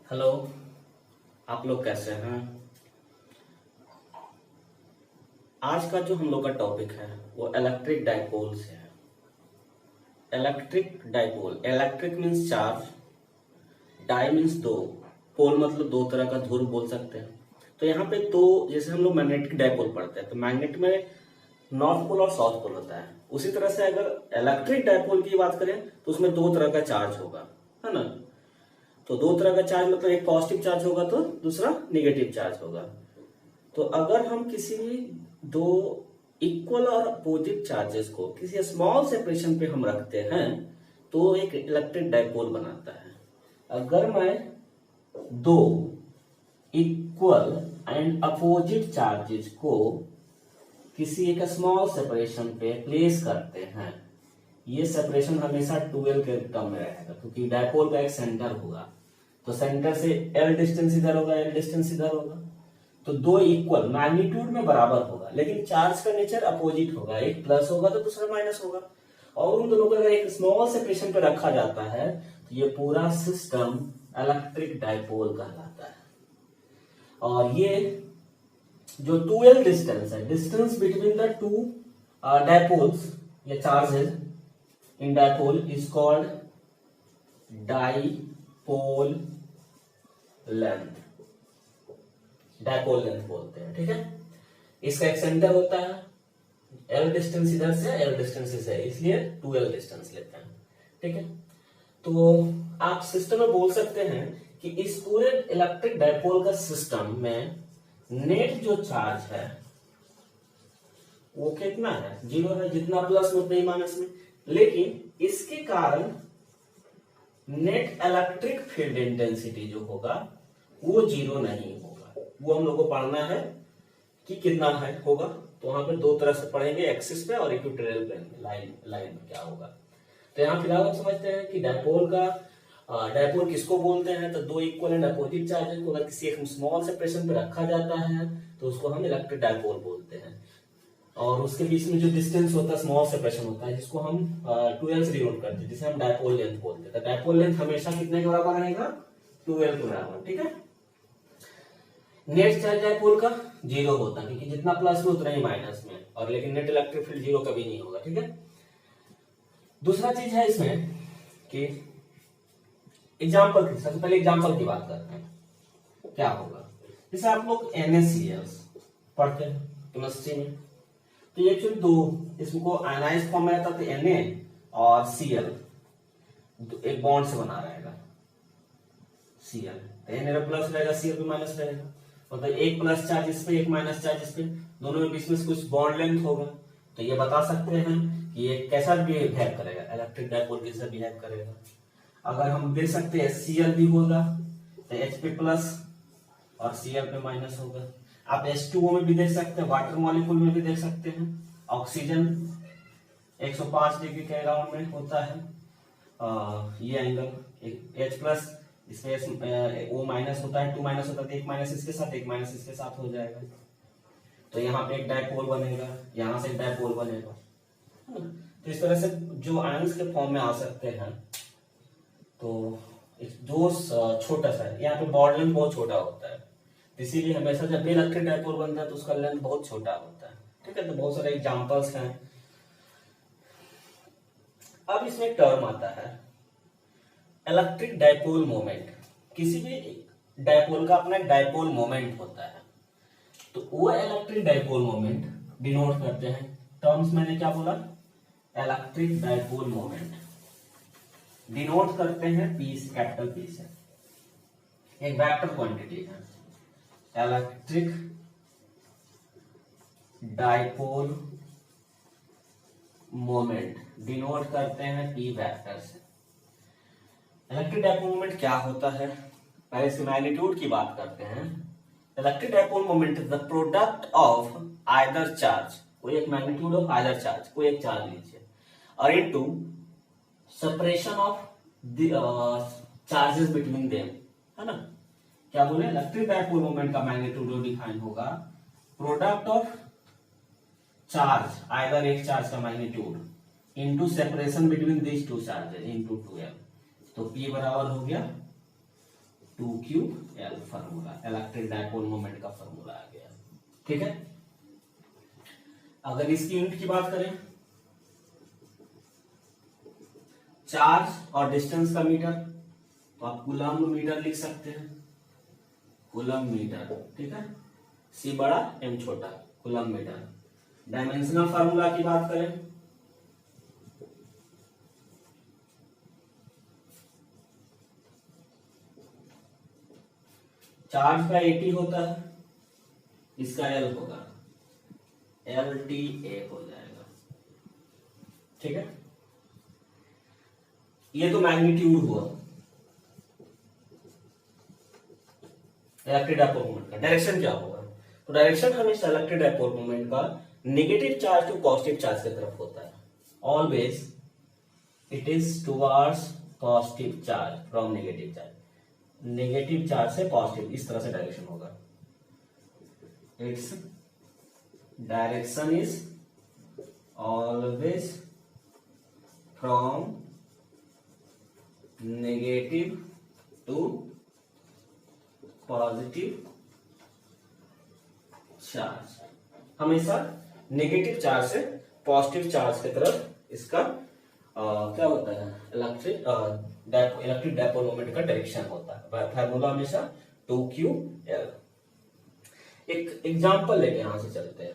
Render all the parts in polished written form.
Hello. आप लोग कैसे हैं? आज का जो हम लोग का टॉपिक है वो इलेक्ट्रिक डाइपोल से है। Electric dipole, electric means charge, di means दो, पोल मतलब दो तरह का ध्रुव बोल सकते हैं। तो यहाँ पे दो, जैसे हम लोग मैग्नेटिक डाइपोल पढ़ते हैं तो मैग्नेट में नॉर्थ पोल और साउथ पोल होता है, उसी तरह से अगर इलेक्ट्रिक डाइपोल की बात करें तो उसमें दो तरह का चार्ज होगा, है ना। तो दो तरह का चार्ज मतलब एक पॉजिटिव चार्ज होगा तो दूसरा नेगेटिव चार्ज होगा। तो अगर हम किसी भी दो इक्वल और अपोजिट चार्जेस को किसी स्मॉल सेपरेशन पे हम रखते हैं तो एक इलेक्ट्रिक डाइपोल बनाता है। अगर मैं दो इक्वल एंड अपोजिट चार्जेस को किसी एक स्मॉल सेपरेशन पे प्लेस करते हैं, ये सेपरेशन हमेशा 12 के टर्म में रहेगा क्योंकि डाइपोल का एक सेंटर होगा, तो सेंटर से एल डिस्टेंस इधर होगा, एल डिस्टेंस इधर होगा, तो दो इक्वल मैग्नीट्यूड में बराबर होगा लेकिन चार्ज का नेचर अपोजिट होगा, एक प्लस होगा तो दूसरा माइनस होगा। और उन दोनों को अगर एक स्मॉल सेपरेशन पे रखा जाता है तो ये पूरा सिस्टम इलेक्ट्रिक डाइपोल कहलाता है। और ये जो 2l डिस्टेंस है, distance between the two dipoles या charges in dipole is called dipole length, dipole length बोलते हैं, ठीक है। इसका एक सेंटर होता है, एल डिस्टेंस इधर से एल डिस्टेंस से, इसलिए 2l डिस्टेंस लेते हैं, ठीक है। तो आप सिस्टम में बोल सकते हैं कि इस पूरे इलेक्ट्रिक डाइपोल का सिस्टम में नेट जो चार्ज है वो कितना है, 0 है, जितना प्लस में उतना ही माइनस में, लेकिन इसके कारण नेट इलेक्ट्रिक फील्ड इंटेंसिटी जो होगा वो 0 नहीं होगा। वो हम लोग को पढ़ना है कि कितना है होगा, तो वहां पे दो तरह से पढ़ेंगे, एक्सिस पे और इक्वेटोरियल प्लेन में, लाइन में क्या होगा। तो यहाँ फिलहाल आप समझते हैं कि डाइपोल किसको बोलते हैं। तो दो इक्वल एंड अपोजिट चार्जेस को अगर किसी एक स्मॉल सेपरेशन पे रखा जाता है तो उसको हम इलेक्ट्रिक डाइपोल बोलते हैं। और उसके बीच में जो डिस्टेंस होता है, स्मॉल सेपरेशन होता है, जिसको हम 2l से डिनोट करते हैं, जिसे हम डाइपोल लेंथ बोलते हैं। तो डाइपोल लेंथ हमेशा कितने के बराबर रहेगा, 2l के बराबर, ठीक है। नेट चार्ज डाइपोल का 0 होता है क्योंकि जितना प्लस में उतना ही माइनस में, और लेकिन नेट इलेक्ट्रिक फील्ड 0 कभी नहीं होगा, ठीक है। दूसरा चीज है इसमें कि एग्जाम्पल, सबसे पहले एग्जाम्पल की बात करते हैं क्या होगा। जैसे आप लोग NaCl पढ़ते हैं केमिस्ट्री में, तो ये एक्चुअली दो, इसको आयनाइज फॉर्म में रहता है तो Na और Cl एक बॉन्ड से बना रहेगा, Cl Na प्लस रहेगा, Cl भी माइनस रहेगा, मतलब एक प्लस चार्ज इस पे एक माइनस चार्ज इस पे, दोनों में बीच में कुछ बॉन्ड लेंथ होगा। तो ये बता सकते हैं कि ये कैसा बिहेव करेगा, इलेक्ट्रिक डाइपोल कैसा बिहेव करेगा। अगर हम देख सकते हैं Cl भी होगा तो H पे प्लस और Cl पे माइनस होगा। आप H2O में भी देख सकते हैं, वाटर मॉलिक्यूल में भी देख सकते हैं। ऑक्सीजन 105 डिग्री के अराउंड में होता है ये एंगल, H प्लस, इसमें O माइनस होता है, 2 माइनस होता है, एक माइनस इसके साथ एक माइनस इसके साथ हो जाएगा, तो यहाँ पे एक डाइपोल बनेगा, यहाँ से एक डाइपोल बनेगा। तो इस तरह से जो आयंस के फॉर्म में आ सकते हैं। तो दो छोटा सा है, यहाँ पे बॉन्ड लेंथ बहुत छोटा होता है, इसीलिए हमेशा जब भी इलेक्ट्रिक डाइपोल बनता है तो उसका लेंथ बहुत छोटा होता है, ठीक है। तो बहुत सारे एग्जांपल्स हैं। अब इसमें टर्म आता है इलेक्ट्रिक डाइपोल मोमेंट। किसी भी डाइपोल का अपना डाइपोल मोमेंट होता है, तो वो इलेक्ट्रिक डाइपोल मोमेंट डिनोट करते हैं टर्म्स, मैंने क्या बोला, इलेक्ट्रिक डाइपोल मोमेंट डिनोट करते हैं P से, कैपिटल P से, एक वेक्टर क्वांटिटी है। इलेक्ट्रिक डाइपोल मोमेंट डिनोट करते हैं P वेक्टर से। इलेक्ट्रिक डाइपोल मोमेंट क्या होता है, पहले इसके मैग्नीट्यूड की बात करते हैं। Electric dipole moment is the product of either charge, कोई एक मैग्नीट्यूड ऑफ आइदर चार्ज, कोई एक चार्ज लीजिए, और into separation of charges between them, है ना। क्या बोले, इलेक्ट्रिक डाइपोल मोमेंट का मैग्नीट्यूड डिफाइन होगा प्रोडक्ट ऑफ चार्ज, आइदर एक चार्ज का magnitude into separation between this two charges into 2l। तो P बराबर हो गया 2ql formula, electric dipole moment का फार्मूला आ गया। ठीक है, अगर इसकी यूनिट की बात करें, चार्ज और डिस्टेंस का मीटर, तो आप कूलम्ब मीटर लिख सकते हैं, कूलम्ब मीटर। ठीक है, सी बड़ा एम छोटा, कूलम्ब मीटर। डायमेंशनल फार्मूला की बात करें, चार्ज का 80 होता है, इसका एल होगा LTA हो जाएगा। ठीक है, ये तो मैग्नीट्यूड हुआ इलेक्ट्रिक डायपोल मोमेंट का। डायरेक्शन क्या होगा, तो डायरेक्शन हमेशा इलेक्ट्रिक डायपोल मोमेंट का negative charge to positive charge की तरफ होता है। Always it is towards positive charge from negative charge, negative charge से पॉजिटिव, इस तरह से डायरेक्शन होगा। Its direction is always from negative to positive charge, हमेशा नेगेटिव चार्ज से पॉजिटिव चार्ज की तरफ इसका क्या होता है, इलेक्ट्रिक डायपोल मोमेंट का डायरेक्शन होता है। फार्मूला हमेशा 2ql। एक एग्जांपल लेके यहां से चलते हैं।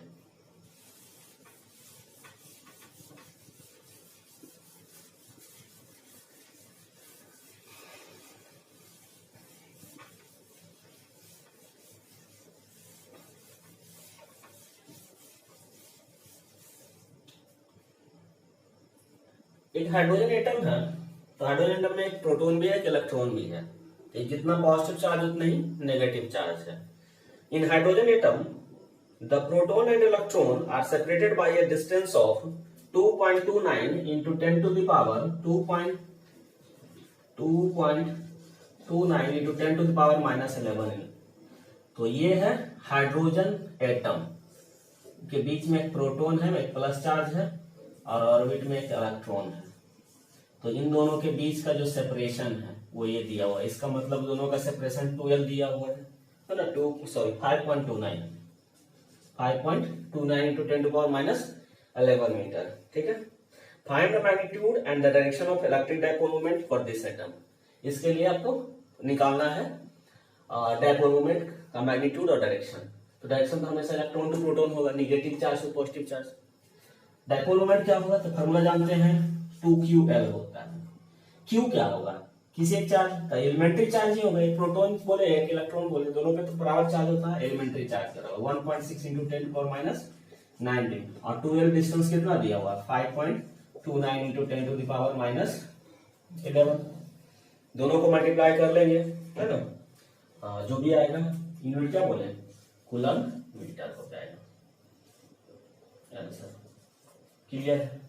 एक हाइड्रोजन एटम है, तो हाइड्रोजन एटम में एक प्रोटॉन भी है, एक इलेक्ट्रॉन भी है। तो जितना पॉजिटिव चार्ज उतना ही नेगेटिव चार्ज है। In hydrogen atom the proton and electron are separated by a distance of 2.29 into 10 to the power 2.29 into 10 to the power -11। तो ये है हाइड्रोजन एटम के बीच में एक प्रोटॉन है, एक प्लस चार्ज है, और ऑर्बिट में एक इलेक्ट्रॉन है। तो इन दोनों के बीच का जो सेपरेशन है वो ये दिया हुआ है। इसका मतलब दोनों का सेपरेशन 12 दिया हुआ है ना, 5.29 into 10 to the power -11 metre. ठीक है, find the magnitude and the direction of electric dipole moment for this atom. इसके लिए आपको निकालना है डायपोल मोमेंट का मैग्नीट्यूड और डायरेक्शन। तो डायरेक्शन तो हमेशा इलेक्ट्रॉन टू प्रोटॉन होगा, negative charge to positive charge. Dipole moment क्या होगा, तो फॉर्मूला जानते हैं, 2ql होता है। q क्या होगा, किसी एक चार्ज का एलिमेंट्री चार्ज ही होगा, एक प्रोटॉन बोले एक इलेक्ट्रॉन बोले, दोनों पे तो बराबर चार्ज होता है, एलिमेंट्री चार्ज का 1.6 into 10 to the power -19। और 2l डिस्टेंस कितना दिया हुआ, 5.29 into 10 to the power -11। दोनों को मल्टीप्लाई कर लेंगे, है ना, जो भी आएगा यूनिट क्या बोले, कूलम्ब मीटर हो जाएगा आंसर। क्लियर है,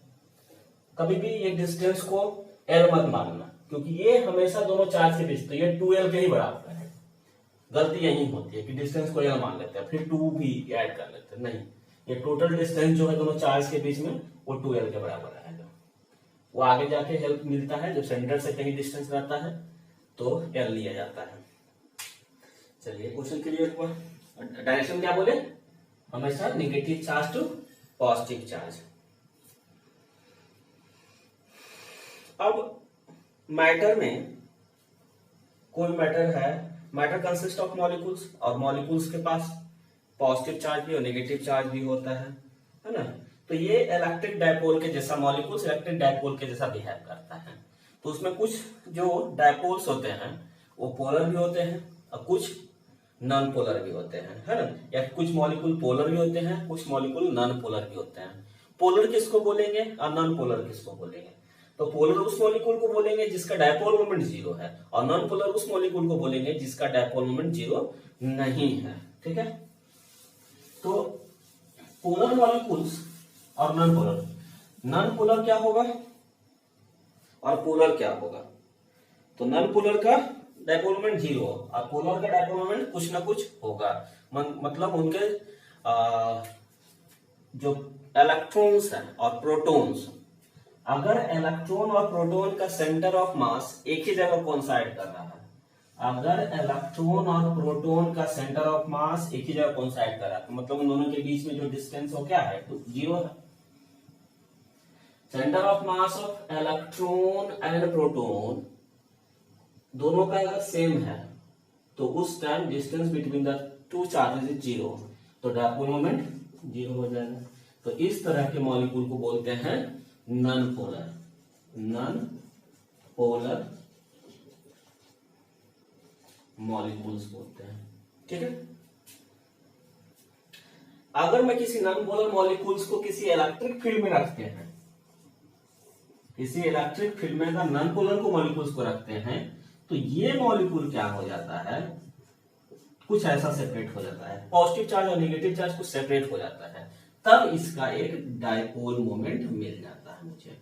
कभी भी ये डिस्टेंस को l मत मानना, क्योंकि ये हमेशा दोनों चार्ज के बीच, तो ये 2l के ही बराबर है। गलती यही होती है कि डिस्टेंस को l मान लेते हैं, फिर 2 भी ऐड कर लेते हैं। नहीं, ये टोटल डिस्टेंस जो है दोनों चार्ज के बीच में वो 2l के बराबर आएगा। वो आगे जाके हेल्प मिलता है, जब सेंटर से कहीं डिस्टेंस रहता है तो l लिया जाता है। चलिए क्वेश्चन क्लियर हुआ। डायरेक्शन क्या बोले, हमेशा negative charge to positive charge. अब मैटर में कोई मैटर है, मैटर कंसिस्ट ऑफ मॉलिक्यूल्स, और मॉलिक्यूल्स के पास पॉजिटिव चार्ज भी और नेगेटिव चार्ज भी होता है ना। तो ये इलेक्ट्रिक डायपोल के जैसा, मॉलिक्यूल्स इलेक्ट्रिक डायपोल के जैसा बिहेव करता है। तो उसमें कुछ जो डायपोल्स होते हैं वो पोलर भी होते हैं और कुछ नॉन पोलर भी होते हैं, है ना। या कुछ मॉलिक्यूल पोलर भी होते हैं, कुछ मॉलिक्यूल नॉन पोलर भी होते हैं। पोलर किसको बोलेंगे और नॉन पोलर किसको बोलेंगे, तो पोलर उस मॉलिक्यूल को बोलेंगे जिसका डायपोल मोमेंट 0 है, और नॉन पोलर उस मॉलिक्यूल को बोलेंगे जिसका डायपोल मोमेंट 0 नहीं है। ठीक है, तो पोलर मॉलिक्यूल्स और नॉन पोलर, नॉन पोलर क्या होगा और पोलर क्या होगा, तो नॉन पोलर का डायपोल मोमेंट 0 और पोलर का डायपोल मोमेंट कुछ ना कुछ होगा। मतलब उनके जो इलेक्ट्रॉन्स हैं और प्रोटॉन्स, अगर इलेक्ट्रॉन और प्रोटॉन का सेंटर ऑफ मास एक ही जगह कोइंसाइड कर रहा है अगर इलेक्ट्रॉन और प्रोटॉन का सेंटर ऑफ मास एक ही जगह कोइंसाइड कर रहा है तो मतलब उन दोनों के बीच में जो डिस्टेंस हो क्या है, तो जीरो है। Centre of mass of electron and proton दोनों का अगर सेम है तो उस time distance between the two charges is zero, तो डायपोल मोमेंट जीरो हो जाएगा। तो इस तरह के मॉलिक्यूल को बोलते हैं non polar, non polar molecules बोलते हैं। ठीक है, अगर मैं किसी नॉन पोलर मॉलिक्यूल्स को किसी इलेक्ट्रिक फील्ड में रखते हैं, किसी इलेक्ट्रिक फील्ड में अगर नॉन पोलर को मॉलिक्यूल्स को रखते हैं तो ये मॉलिक्यूल क्या हो जाता है, कुछ ऐसा सेपरेट हो जाता है, पॉजिटिव चार्ज और नेगेटिव चार्ज कुछ सेपरेट हो जाता है, तब इसका एक डायपोल मोमेंट मिल जाता है मुझे,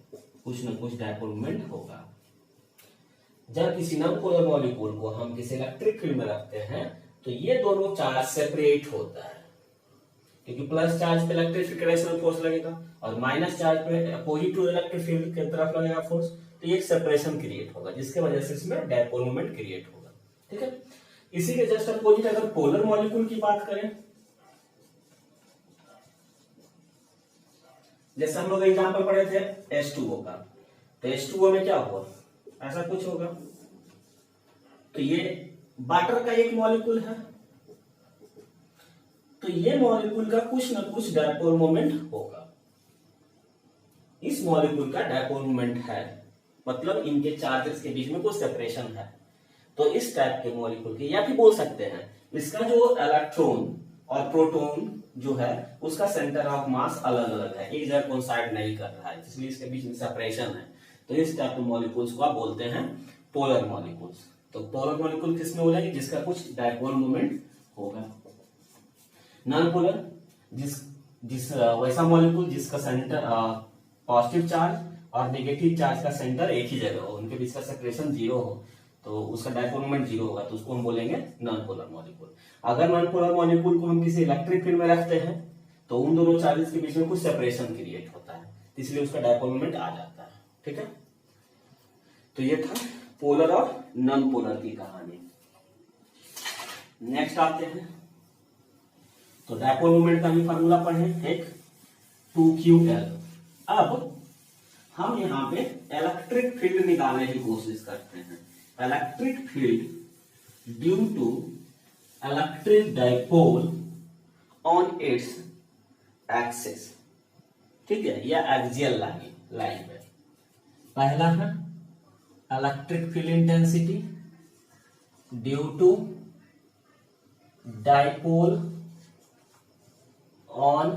कुछ ना कुछ डायपोल मोमेंट होगा। जब किसी नॉन पोलर मॉलिक्यूल को हम किसी इलेक्ट्रिक फील्ड में रखते हैं तो ये दोनों चार्ज सेपरेट होता है, क्योंकि प्लस चार्ज पे इलेक्ट्रिफिकेशन फोर्स लगेगा और माइनस चार्ज पे अपोजिट टू इलेक्ट्रिक फील्ड की तरफ लगेगा फोर्स, तो ये सेपरेशन क्रिएट होगा जिसके वजह से इसमें डायपोल मोमेंट क्रिएट होगा। ठीक है, इसी के जस्ट अपोजिट अगर पोलर मॉलिक्यूल की बात करें, जैसे हम लोग एग्जांपल पढ़े थे H2O का, तो H2O में क्या होगा, ऐसा कुछ होगा। तो ये वाटर का एक मॉलिक्यूल है, तो ये मॉलिक्यूल का कुछ ना कुछ डायपोल मोमेंट होगा। इस मॉलिक्यूल का डायपोल मोमेंट है, मतलब इनके चार्जेस के बीच में कुछ सेपरेशन है। तो इस टाइप के मॉलिक्यूल के, या फिर बोल सकते हैं इसका जो इलेक्ट्रॉन और प्रोटॉन जो है उसका सेंटर ऑफ मास अलग अलग है, एक जगह कोइंसाइड नहीं कर रहा है, इसलिए इसके बीच में सेपरेशन है। तो इस टाइप के मॉलिक्यूल्स को आप बोलते हैं पोलर मॉलिक्यूल्स। तो पोलर मॉलिक्यूल किसमें हो जाएगी, जिसका कुछ डायपोल मोमेंट होगा। नॉन पोलर जिस वैसा मॉलिक्यूल जिसका सेंटर पॉजिटिव चार्ज और नेगेटिव चार्ज का सेंटर एक ही जगह हो, उनके बीच का सेपरेशन जीरो हो, तो उसका डायपोल मोमेंट जीरो होगा, तो उसको हम बोलेंगे नॉन पोलर मॉलिक्यूल। अगर नॉन पोलर मॉलिक्यूल को हम किसी इलेक्ट्रिक फील्ड में रखते हैं तो उन दोनों चार्जेस के बीच में कुछ सेपरेशन क्रिएट होता है, इसलिए उसका डायपोल मोमेंट आ जाता है। ठीक है, तो ये था पोलर और नॉन पोलर की कहानी। नेक्स्ट आते हैं, तो डायपोल मोमेंट का भी फार्मूला पढ़े, एक 2qL। अब हम यहाँ पे इलेक्ट्रिक फील्ड निकालने की कोशिश करते हैं। Electric field due to electric dipole on its axis, ठीक है, या एक्सियल लाइन पे। पहला है electric field intensity due to dipole on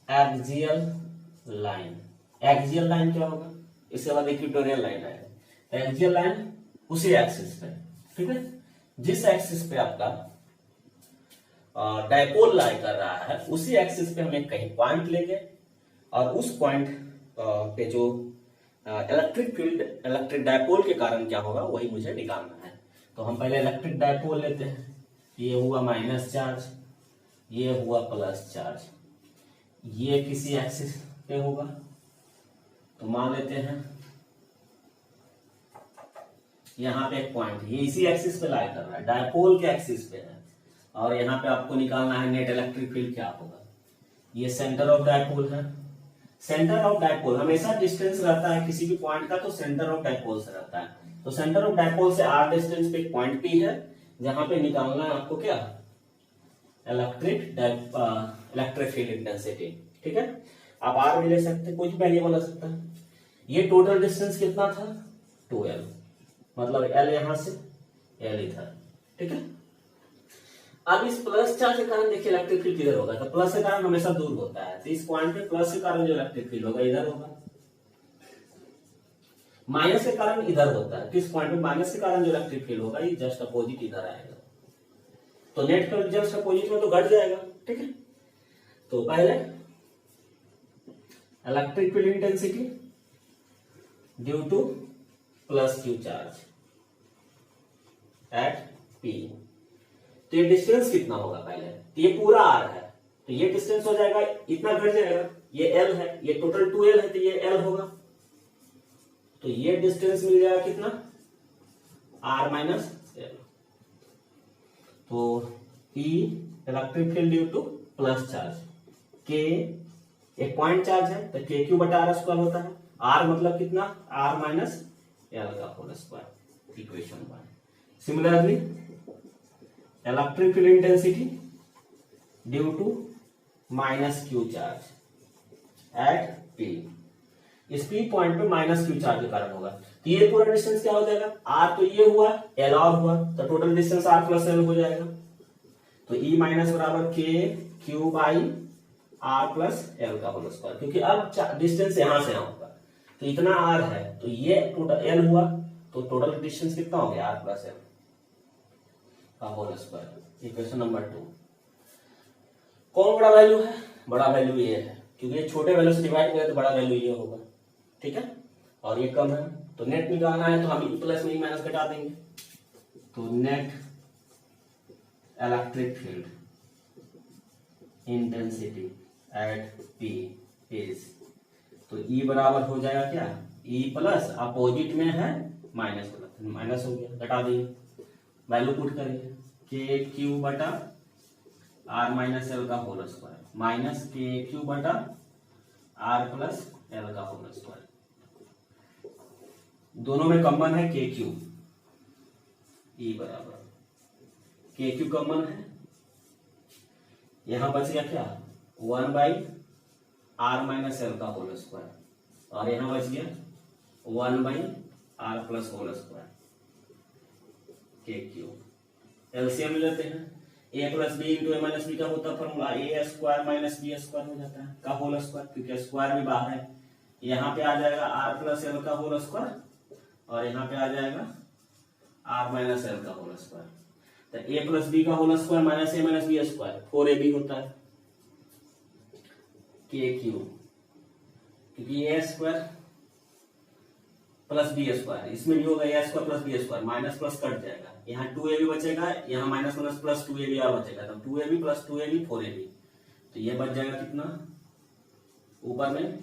axial line. Axial line क्या होगा, इसके बाद इक्वेटोरियल लाइन आएगा। एक्सियल लाइन उसी एक्सिस पे, ठीक है, जिस एक्सिस पे आपका डायपोल लाई कर रहा है उसी एक्सिस पे हम एक कहीं पॉइंट लेंगे और उस पॉइंट पे जो इलेक्ट्रिक फील्ड इलेक्ट्रिक डायपोल के कारण क्या होगा वही मुझे निकालना है। तो हम पहले इलेक्ट्रिक डायपोल लेते हैं, ये हुआ माइनस चार्ज, ये हुआ प्लस चार्ज, ये किसी एक्सिस पे होगा, तो मान लेते हैं यहाँ पे एक पॉइंट, ये इसी एक्सिस पे लाई कर रहा है, डायपोल के एक्सिस पे है, और यहाँ पे आपको निकालना है नेट इलेक्ट्रिक फील्ड क्या होगा। ये सेंटर ऑफ डायपोल है। सेंटर ऑफ डायपोल हमेशा डिस्टेंस रहता है किसी भी पॉइंट का, तो सेंटर ऑफ डायपोल से रहता है। तो सेंटर ऑफ डायपोल से r डिस्टेंस पे एक पॉइंट P है जहां पे निकालना है आपको क्या, इलेक्ट्रिक फील्ड इंटेंसिटी। ठीक है, आप r भी ले सकते हैं, कोई भी वेरिएबल हो सकता है। ये टोटल डिस्टेंस कितना था, 2l, मतलब l यहां से l इधर। ठीक है, अब इस प्लस चार्ज के कारण देखिए इलेक्ट्रिक फील्ड किधर होगा, तो प्लस के कारण हमेशा दूर होता है, तो इस पॉइंट पे प्लस के कारण जो इलेक्ट्रिक फील्ड होगा इधर होगा। माइनस के कारण इधर होता है, किस पॉइंट पे माइनस के कारण जो इलेक्ट्रिक फील्ड होगा ये जस्ट अपोजिट इधर आएगा, तो नेट फील्ड जस्ट अपोजिट में तो घट जाएगा। ठीक है, तो पहले electric field intensity due to plus Q charge at P, तो ये डिस्टेंस कितना होगा पहले, तो ये पूरा r है, तो ये डिस्टेंस हो जाएगा इतना घट जाएगा, ये l है, ये टोटल 2l है, तो ये l होगा, तो ये डिस्टेंस मिल जाएगा कितना, r माइनस एल। तो E electric field due to plus charge, K एक पॉइंट चार्ज है तो के क्यू बटा आर स्क्वायर होता है, R मतलब कितना, r माइनस एल का whole square, equation 1। Similarly electric field intensity due to minus Q charge at P, इस P पॉइंट पे माइनस क्यू चार्ज के कारण होगा। तो ये पूरा डिस्टेंस क्या हो जाएगा, R तो ये हुआ, L और हुआ, तो total distance R plus L हो जाएगा। तो E माइनस बराबर के Q by R plus L का होल स्क्वायर, क्योंकि अब डिस्टेंस यहां से यहां होगा, तो इतना R है, तो ये टोटल L हुआ, तो टोटल डिस्टेंस कितना हो गया, R प्लस L का होल स्क्वायर। Equation number 2। कौन बड़ा वैल्यू है, बड़ा वैल्यू ये है, क्योंकि ये छोटे वैल्यू से डिवाइड करें तो बड़ा वैल्यू ये होगा, ठीक है, और ये कम है, तो नेट निकालना है तो हम ई प्लस में ई माइनस घटा देंगे। तो net electric field intensity at P is, तो E बराबर हो जाएगा क्या, E प्लस अपोजिट में है माइनस, माइनस हो गया, घटा दिए, वैल्यू पुट करिए, के क्यू बटा R माइनस एल का होल स्क्वायर माइनस के क्यू बटा R प्लस एल का होल स्क्वायर। दोनों में कॉमन है के क्यू, E बराबर के क्यू कॉमन है, यहां बच गया क्या, 1 बाई R माइनस एल का होल स्क्वायर, और यहां बच गया 1 by R plus whole square के क्यू। एलसीएम लेते हैं, a plus B into A minus B का होता है formula, A square minus B square हो जाता है का होल स्क्वायर, क्योंकि स्क्वायर भी बाहर है, यहाँ पे आ जाएगा r प्लस एल का होल स्क्वायर, और यहाँ पे आ जाएगा r माइनस एल का होल स्क्वायर। तो a प्लस बी का whole square minus a minus B square 4ab होता है के क्यू, क्योंकि a square plus b square, इसमें भी होगा a square plus b square, minus plus cut जाएगा, यहाँ 2ab बचेगा, यहाँ माइनस माइनस प्लस 2ab और बचेगा, तो 2ab प्लस 2ab 4ab, तो ये बच जाएगा कितना, ऊपर में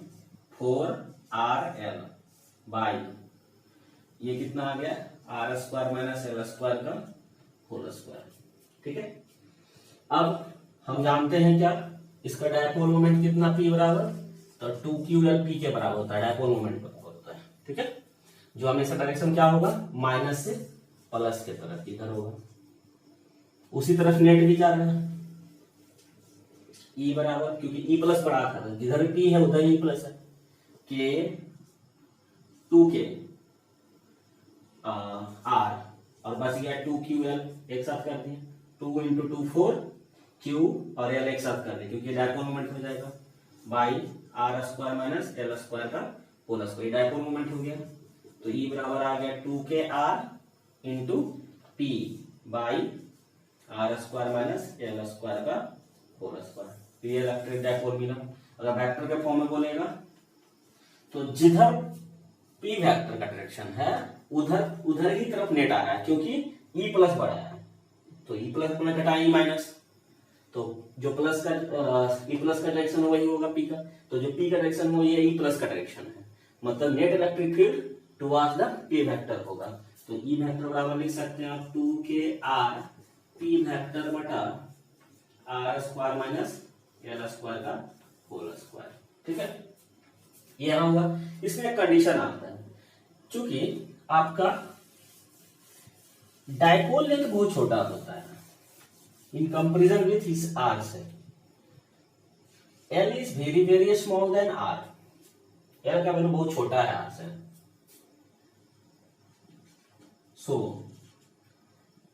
4rl बाई ये कितना आ गया, r square minus L square का होल स्क्वायर, ठीक है। अब हम जानते हैं क्या, इसका डायपोल मोमेंट कितना P बराबर, तो 2ql के बराबर होता है, डायपोल मोमेंट बराबर होता है, ठीक है, जो हमेशा डायरेक्शन क्या होगा, माइनस से प्लस के तरफ इधर होगा, उसी तरफ नेट भी जा रहा है, E बराबर, क्योंकि E प्लस बड़ा था, जिधर P है उधर E प्लस है, के 2k R और बच गया 2ql, एक साथ कर दिए, 2 इंटू 2 4, Q और L एक साथ कर दिए, क्योंकि डायपोल मोमेंट हो जाएगा, by R square minus L square का होल स्क्वायर, डायपोल मोमेंट हो गया, तो E बराबर आ गया 2kr into P by R square minus L square का होल स्क्वायर। तो ये इलेक्ट्रिक डायपोल मिला। अगर वेक्टर के फॉर्म में बोलेगा तो जिधर P वेक्टर का डायरेक्शन है उधर ही तरफ नेट आ रहा है, क्योंकि E प्लस बड़ा है, तो E प्लस में घटा E माइनस, तो जो प्लस का E प्लस का डायरेक्शन है वही होगा P का, तो जो P का डायरेक्शन हो ये E प्लस का डायरेक्शन है, मतलब net electric field towards the P vector होगा। तो E वेक्टर बराबर लिख सकते हैं आप 2kr P वेक्टर बटा R square minus L square का होल स्क्वायर, ठीक है, ये यहां होगा। इसमें एक कंडीशन आता है, चूंकि आपका डायपोल लेंथ बहुत छोटा होता है इन कंपेरिजन विथ इस R से, L is very very small than R, L का वैल्यू बहुत छोटा है R से, सो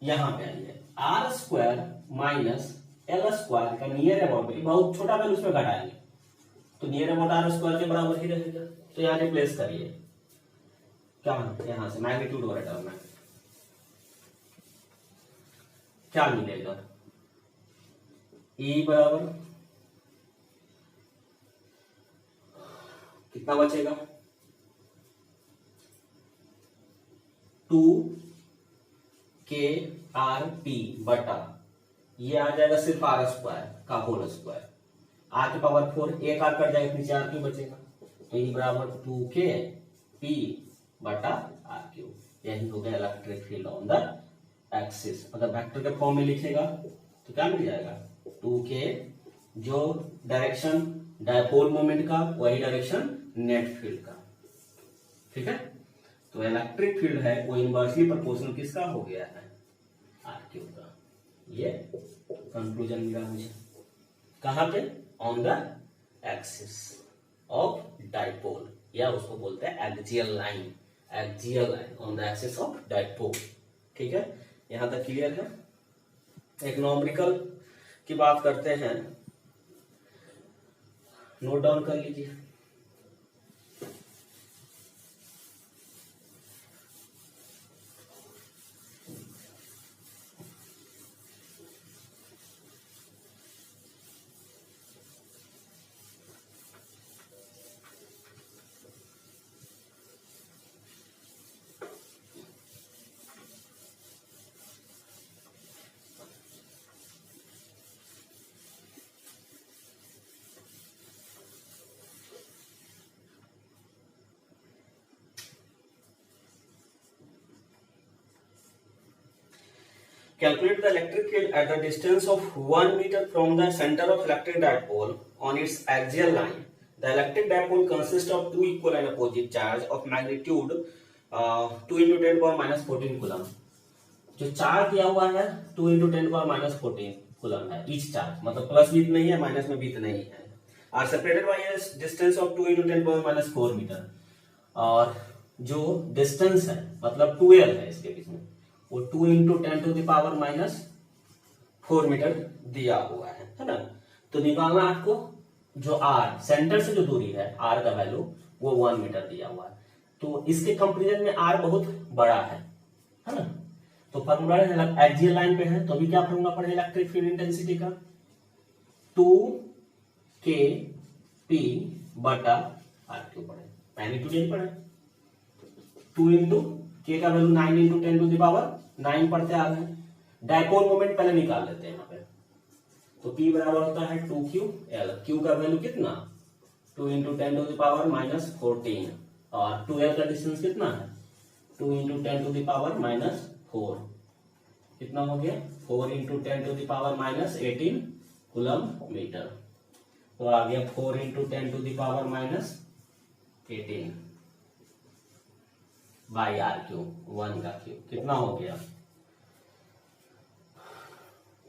यहां पे आइए R square minus L square का नियर अबाउट, बहुत छोटा वैल्यू उसमें घटाएंगे तो नियर अबाउट R स्क्वायर के बराबर ही रहेगा, तो यहां रिप्लेस करिए, क्या यहां से मैग्नीट्यूड वाला टर्म में क्या मिलेगा, E बराबर कितना बचेगा, 2kr P बटा ये आ जाएगा सिर्फ R स्क्वायर का होल स्क्वायर, R की पावर 4, एक R कट जाएगा, नीचे R क्यों बचेगा, तो E बराबर 2k P बटा आर क्यू, यही हो गया electric field on the axis. अगर वेक्टर के फॉर्म में लिखेगा तो क्या मिल जाएगा, 2k, जो डायरेक्शन डायपोल मोमेंट का वही डायरेक्शन नेट फील्ड का, ठीक है। तो इलेक्ट्रिक फील्ड है वो इनवर्सली प्रोपोर्शनल किसका हो गया है, आर क्यू का। ये कंक्लूजन मिला मुझे, कहां पे, on the axis of dipole, या उसको बोलते हैं axial line, axial line on the axis of dipole, ठीक है। यहां तक क्लियर है। एक न्यूमेरिकल की बात करते हैं, नोट डाउन कर लीजिए। Calculate the electric field at the distance of 1 meter from the center of electric dipole on its axial line. The electric dipole consists of two equal and opposite charge of magnitude 2 into 10 power minus 14 coulomb. जो charge दिया हुआ है 2 into 10 power minus 14 coulomb है each charge, मतलब plus भी नहीं है minus में भी नहीं है, are separated by a distance of 2 into 10 power minus 4 metre. और जो डिस्टेंस है मतलब 12 है इसके बीच में, वो 2 into 10 to the power minus 4 metre दिया हुआ है ना। तो निकालना आपको जो आर सेंटर से जो दूरी है आर का वैल्यू वो 1 मीटर दिया हुआ है। तो इसके कंपेरिजन में आर बहुत बड़ा है ना। तो फॉर्मूला एक्सियल लाइन पे है तो अभी क्या फॉर्मूला पड़े इलेक्ट्रिक फील्ड इंटेंसिटी का, 2 kp बटा आर क्यू पड़े, मैग्नीट्यूड नहीं पड़े। 2 इंटू के का value 9 into 10 to the power 9 पढ़ते आ गए। डायपोल मोमेंट पहले निकाल लेते हैं यहाँ पे, तो P बराबर होता है 2ql, q का वैल्यू कितना 2 into 10 to the power minus 14, और 2l का डिस्टेंस कितना है 2 into 10 to the power minus 4, कितना हो गया 4 into 10 to the power minus 18 coulomb metre. तो आ गया 4 into 10 to the power minus 18 by R Q, 1 का क्यू कितना हो गया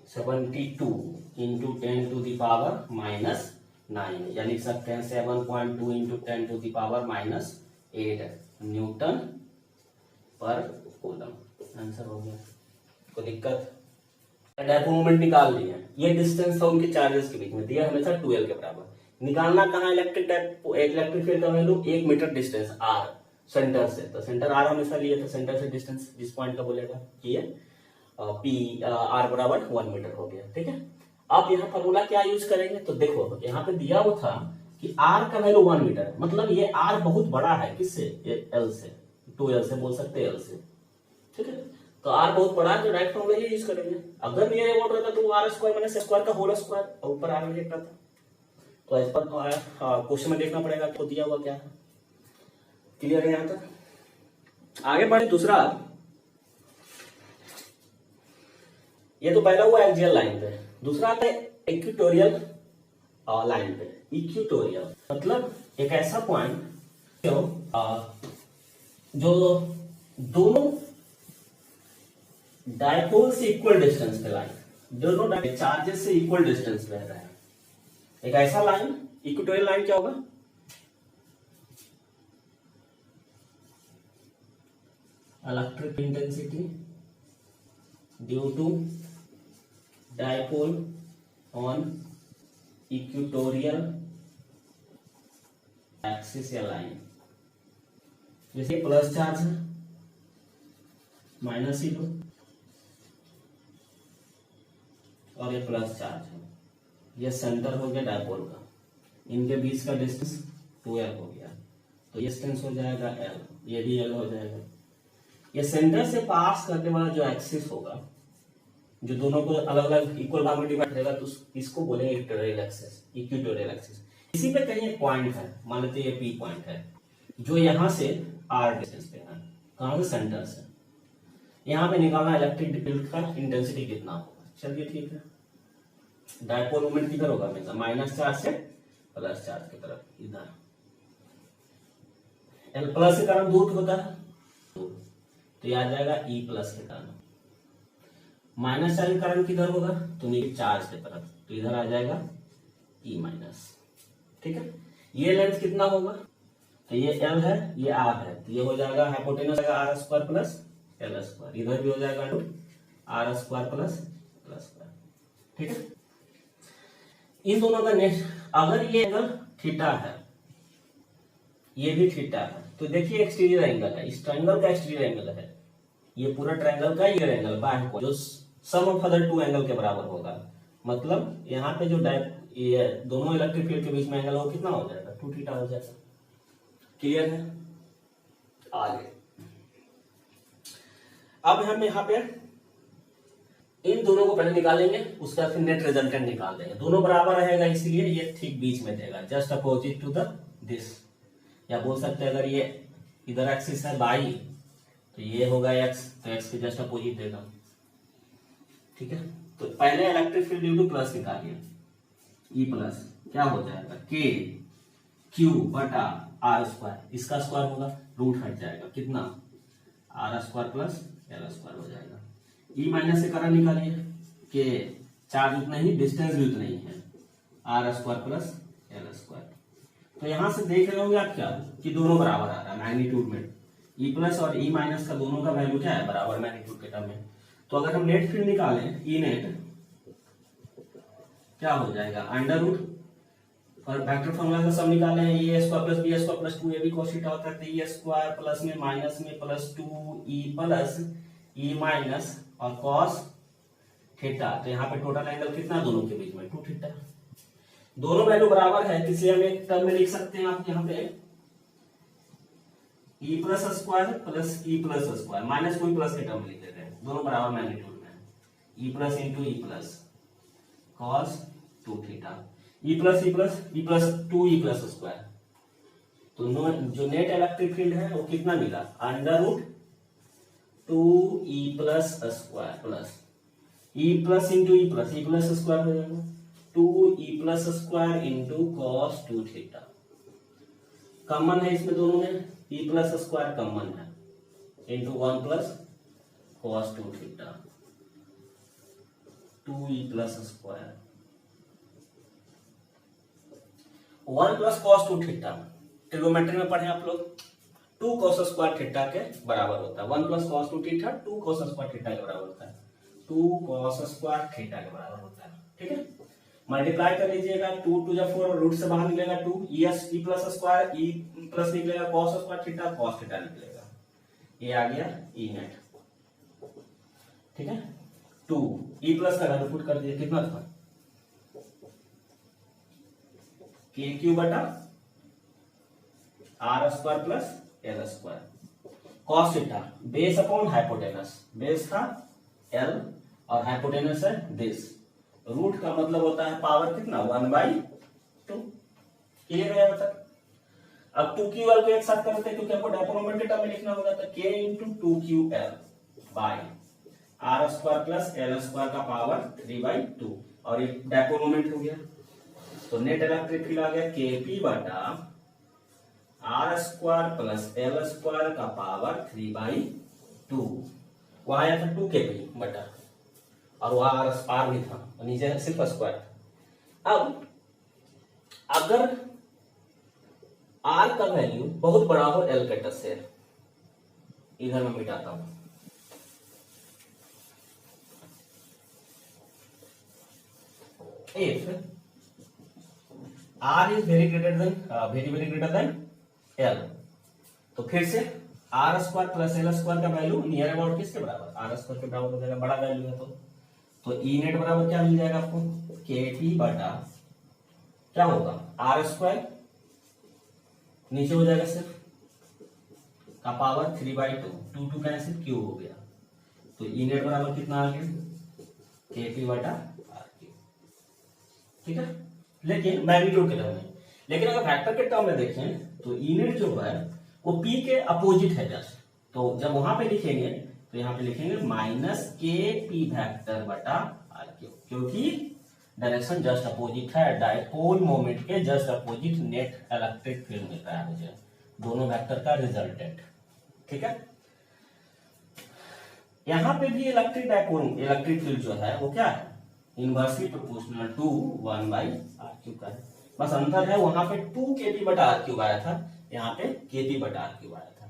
72 into 10 to the power minus 9, या लिख सकते हैं 7.2 into 10 to the power minus 8 newton per coulomb. Answer हो गया। कोई दिक्कत, डायपोल मोमेंट निकाल लिया, ये डिस्टेंस था उनके चार्जेस के बीच में, दिया हमेशा 12 के बराबर। निकालना कहाँ इलेक्ट्रिक फील्ड का वैल्यू 1 मीटर डिस्टेंस आर सेंटर से, तो सेंटर आर हमेशा लिए थे, सेंटर से डिस्टेंस जिस पॉइंट का बोलेगा ये पी आर बराबर 1 मीटर हो गया, ठीक है। अब यहाँ फॉर्मूला क्या यूज करेंगे, तो देखो यहाँ पे दिया हुआ था कि आर का वैल्यू 1 मीटर है, मतलब ये आर बहुत बड़ा है, किससे एल से, 2l से बोल सकते हैं एल से, ठीक है। तो आर बहुत बड़ा है तो डायरेक्ट फॉर्मूला ये यूज करेंगे। अगर नियर अबाउट रहता तो आर स्क्वायर माइनस स्क्वायर का होल स्क्वायर, और ऊपर आर लिखता था। तो इस पर क्वेश्चन में देखना पड़ेगा आपको दिया हुआ क्या है। क्लियर है यहाँ तक। आगे बढ़े दूसरा, ये तो पहला हुआ एक्सियल लाइन पे, दूसरा आता है इक्वेटोरियल लाइन पे। इक्वेटोरियल मतलब एक ऐसा पॉइंट जो दोनों डायपोल से इक्वल डिस्टेंस पे लाइन, दोनों चार्जेस से इक्वल डिस्टेंस पे रहा है, एक ऐसा लाइन। इक्वेटोरियल लाइन क्या होगा, electric intensity due to dipole on equatorial axis या लाइन। जैसे प्लस चार्ज है माइनस ही लो, और ये प्लस चार्ज है, ये सेंटर हो गया डायपोल का, इनके बीच का डिस्टेंस 2l हो गया, तो ये डिस्टेंस हो जाएगा l, ये भी l हो जाएगा। ये सेंटर से पास करने वाला जो एक्सिस होगा, जो दोनों को अलग अलग इक्वल भाग में डिवाइड करेगा, तो इसको बोलेंगे इक्वेटोरियल एक्सिस। इक्वेटोरियल एक्सिस, इसी पे कहीं एक पॉइंट है, मान लेते हैं ये P पॉइंट है, जो यहां से आर डिस्टेंस पे है, कहां से, सेंटर से, यहां पे निकालना इलेक्ट्रिक फील्ड का इंटेंसिटी कितना होगा। चलिए ठीक है, डायपोल मोमेंट किधर होगा हमेशा, माइनस चार्ज से प्लस चार्ज की तरफ, इधर एल प्लस के कारण दूर होता है, तो ये आ जाएगा ई प्लस के कारण। माइनस चार्ज के कारण किधर होगा, तो नेगेटिव चार्ज की तरफ, तो इधर आ जाएगा ई माइनस। ठीक है, ये लेंथ कितना होगा, तो ये एल है, ये आर है, तो ये हो जाएगा hypotenuse R square plus L square, इधर भी हो जाएगा R square plus L square. ठीक है, इन दोनों का नेक्स्ट, अगर ये एंगल थीटा है, ये भी थीटा है, तो देखिए एक्सटीरियर एंगल है, इस ट्रायंगल का एक्सटीरियर एंगल है, ये पूरा ट्रायंगल का ये एंगल बाय को जो सम ऑफ अदर टू एंगल के बराबर होगा। मतलब यहाँ पे जो ये दोनों इलेक्ट्रिक फील्ड के बीच में एंगल हो कितना हो जाएगा, 2 थीटा हो जाएगा। क्लियर है, आगे अब हम यहाँ पे इन दोनों को पहले निकालेंगे, उसका फिर नेट रिजल्टेंट निकाल देंगे। दोनों बराबर रहेगा इसलिए ये ठीक बीच में देगा, just opposite to the this, या बोल सकते हैं अगर ये इधर एक्सिस है बाई, तो ये होगा एक्स, तो एक्स के जस्ट अपोजिट देगा। ठीक है, तो पहले electric field due to plus निकालिए, ई प्लस क्या हो जाएगा, के क्यू बटा आर स्क्वायर, इसका स्क्वायर होगा, रूट हट जाएगा, कितना, R square plus L square हो जाएगा। ई माइनस से कारण निकालिए, के चार्ज उतना ही, डिस्टेंस भी उतना ही है, R square plus L square. तो यहां से देख रहे होंगे आप क्या, कि दोनों बराबर आ रहा है मैग्नीट्यूड में, ई प्लस और ई माइनस का दोनों का वैल्यू क्या है, बराबर मैग्नीट्यूड के टर्म में। तो अगर हम नेट फील्ड निकालें, ई नेट क्या हो जाएगा, अंडर रूट, और वेक्टर फॉर्मूला का सब निकाले हैं, a square plus b square plus 2 a भी cos थीटा होता है, तो ई स्क्वायर प्लस में माइनस में प्लस 2 ई प्लस ई माइनस और cos थीटा। तो यहाँ पे टोटल एंगल कितना दोनों के बीच में, 2 थीटा। दोनों वैल्यू बराबर है, इसलिए हम एक टर्म में लिख सकते हैं आप यहाँ पे E plus square plus E plus square, minus कोई प्लस के टर्म लिख देते हैं, दोनों बराबर मैग्नीट्यूड में, E plus into E plus cos 2 theta, E plus E plus E plus 2 ई प्लस स्क्वायर। तो जो नेट इलेक्ट्रिक फील्ड है वो कितना मिला, अंडर रूट 2 ई plus square plus E plus into E plus square हो जाएगा, 2 ई plus square into cos 2 theta. Common है इसमें दोनों में, ई प्लस स्क्वायर कॉमन है, इंटू 1 प्लस cos 2 थीटा, 2 ई plus square 1 plus cos 2 theta. Trigonometry में पढ़े आप लोग, 2 cos स्क्वायर थीटा के बराबर होता है, 1 plus cos 2 theta 2 cos square theta के बराबर होता है, 2 cos स्क्वायर थीटा के बराबर होता है। ठीक है, मल्टीप्लाई कर लीजिएगा, 2 2 जा 4, रूट से बाहर निकलेगा 2, ई प्लस स्क्वायर, ई प्लस निकलेगा cos square theta, cos theta निकलेगा, ये आ गया ई नेट। ठीक है, 2 ई प्लस का वैल्यू पुट कर दिए, कितना था, के क्यू बटा R square plus L square, cos theta base upon hypotenuse, base था एल और हाइपोटेनस है दिस, रूट का मतलब होता है पावर कितना, 1/2। क्लियर है मतलब। अब 2ql को एक साथ करते हैं क्योंकि हमको डायपोल मोमेंट के टर्म में लिखना होगा, तो k into 2ql by R square plus L square का पावर 3/2, और ये डायपोल मोमेंट हो गया। तो नेट इलेक्ट्रिक फील्ड आ गया केपी बटा R square plus L square का पावर 3/2, वहां आया था 2 केपी बटा, और वहां आर भी था, और नीचे सिर्फ स्क्वायर। अब अगर आर का वैल्यू बहुत बड़ा हो एल के टच से, इधर मैं मिटाता हूं, if r is very greater than l, तो फिर से R square plus L square का वैल्यू नियर अबाउट किसके बराबर, आर स्क्वायर के बराबर हो जाएगा, बड़ा वैल्यू है तो ई नेट बराबर क्या मिल जाएगा आपको, के पी बटा क्या होगा आर स्क्वायर, नीचे हो जाएगा सिर्फ का पावर 3/2, 2 2 कैंसिल, क्यू हो गया, तो ई नेट बराबर कितना आ गया, के पी बटा आर क्यू। ठीक है, लेकिन मैग्नीट्यूड के टर्म में, लेकिन अगर वेक्टर के टर्म में देखें तो ई नेट जो है वो पी के अपोजिट है जस्ट। तो जब वहां पे लिखेंगे तो यहाँ पे लिखेंगे माइनस के पी वेक्टर बटा आर क्यूब, क्योंकि डायरेक्शन जस्ट अपोजिट है। डायपोल मोमेंट के just opposite net electric field मिलता है मुझे, दोनों वेक्टर का रिजल्टेंट। ठीक है, यहाँ पे भी इलेक्ट्रिक फील्ड जो है वो क्या है, inversely proportional to 1 by R cube का है। बस अंतर है, वहां पे 2 kp बटा आर क्यूब आया था, यहाँ पे kp बटा आर क्यूब आया था।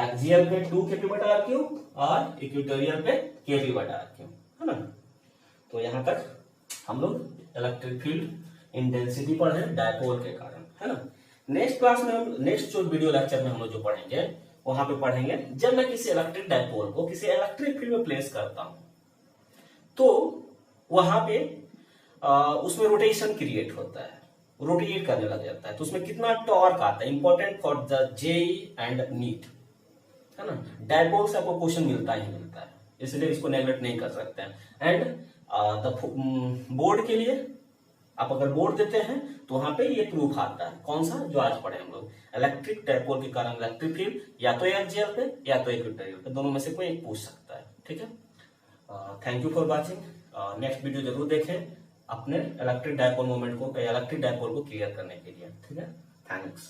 एक्सियल पे 2 kp बटा आर क्यूब और इक्वेटोरियल पे kp बटा आर क्यूब, है ना। तो यहाँ तक हम लोग इलेक्ट्रिक फील्ड इंटेंसिटी पढ़े डायपोल के कारण, है ना। नेक्स्ट क्लास में हम नेक्स्ट जो वीडियो लेक्चर में हम लोग जो पढ़ेंगे वहां पे पढ़ेंगे जब मैं किसी इलेक्ट्रिक डायपोल को किसी इलेक्ट्रिक फील्ड में प्लेस करता हूं तो वहां पे उसमें रोटेशन क्रिएट होता है, रोटेट करने लग जाता है, तो उसमें कितना टॉर्क आता है, important for the JEE and NEET, है ना। डायपोल से आपको क्वेश्चन मिलता ही मिलता है, इसलिए इसको नेग्लेक्ट नहीं कर सकते हैं। एंड द बोर्ड के लिए आप अगर बोर्ड देते हैं तो वहां पे ये प्रूफ आता है, कौन सा, जो आज पढ़े हम लोग, इलेक्ट्रिक डायपोल के कारण इलेक्ट्रिक फील्ड या तो एक्सियल पे या तो इक्वेटोरियल पे, दोनों में से कोई एक पूछ सकता है। ठीक है, thank you for watching. Next video जरूर देखें अपने इलेक्ट्रिक डायपोल मोमेंट को, इलेक्ट्रिक डायपोल को क्लियर करने के लिए। ठीक है, थैंक्स।